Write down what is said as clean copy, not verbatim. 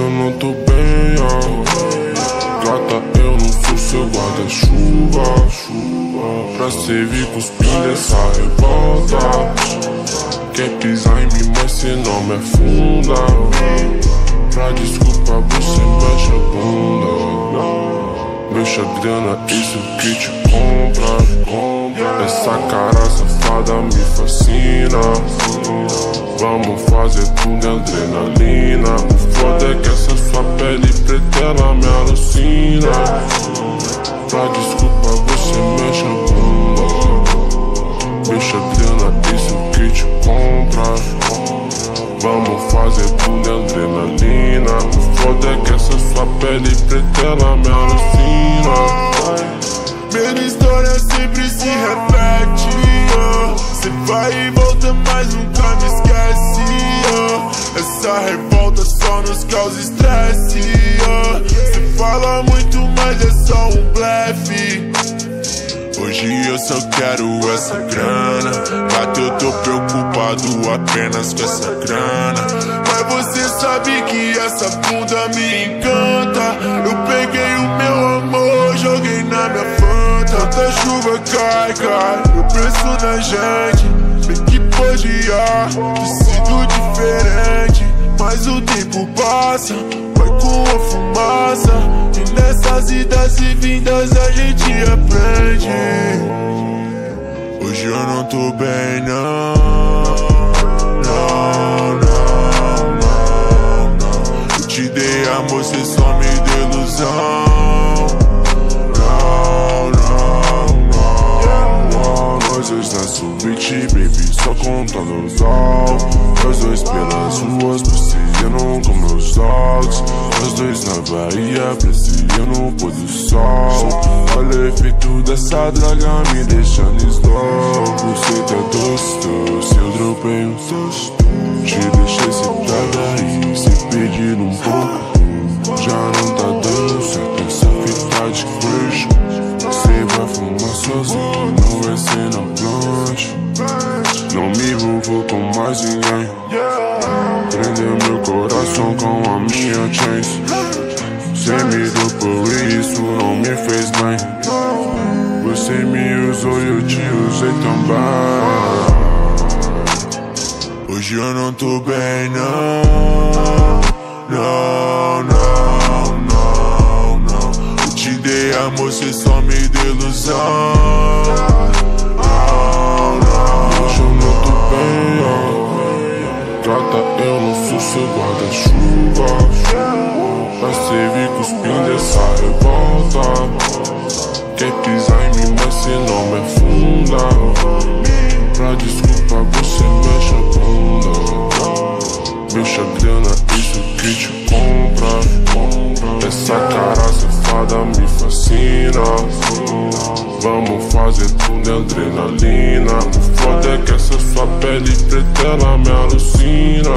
eu não tô bem, gata, eu não sou seu guarda-chuva. Pra servir cuspindo essa revolta. Quer pisar em mim, mas cê não me afunda. Pra desculpa você mexe a bunda. Mexe a grana, isso que te compra. Essa cara safada me fascina. Vamos fazer tudo adrenalina. O foda é que essa sua pele preta ela me alucina. Pra desculpa você mexe a bunda. Mexe a grana, isso que te compra. Vamos fazer tudo adrenalina. O foda é que essa sua pele preta ela me alucina. Minha história sempre se repete, cê vai e volta, mas nunca me esquece, essa revolta só nos causa estresse, cê fala muito, mas é só um blefe. Hoje eu só quero essa grana. Gata, eu tô preocupado apenas com essa grana. Mas você sabe que essa bunda me encanta. Eu peguei o meu amor, joguei na minha fanta. Tanta chuva cai, o preço na gente. Bem que podia ter sido diferente, mas o tempo passa, vai com a fumaça. E nessas idas e vindas a gente aprende. Hoje eu não tô bem, não. Eu te dei amor, cê só me deu ilusão. Nós dois na suíte, baby, só contando os altos. Nós dois pelas ruas, passeando com meus dogs. Nós dois na Bahia, apreciando o pôr do sol. Olha o efeito dessa droga me deixando slow. Você tá doce, eu dropei um tosto. Te deixei sentada aí, se pedindo um pouco. Já não tá dando certo essa fita de crush. Cê vai fumar sozinho, não vai ser na blanche. Não me envolvo com mais ninguém. Prendeu meu coração com a minha chance. Cê me deu por isso, não me fez bem. Você me usou e eu te usei também. Hoje eu não tô bem, não. Eu te dei amor, cê só me deu ilusão. Hoje eu não tô bem, gata, eu não sou seu guarda-chuva. Pra servir cuspindo essa revolta. Quer pisar em mim, mas cê não me afunda. Pra desculpa você mexe a bunda. Mexe a grana, isso que te compra. Essa cara safada me fascina. Vamos fazer tudo adrenalina. O foda é que essa sua pele preta ela me alucina.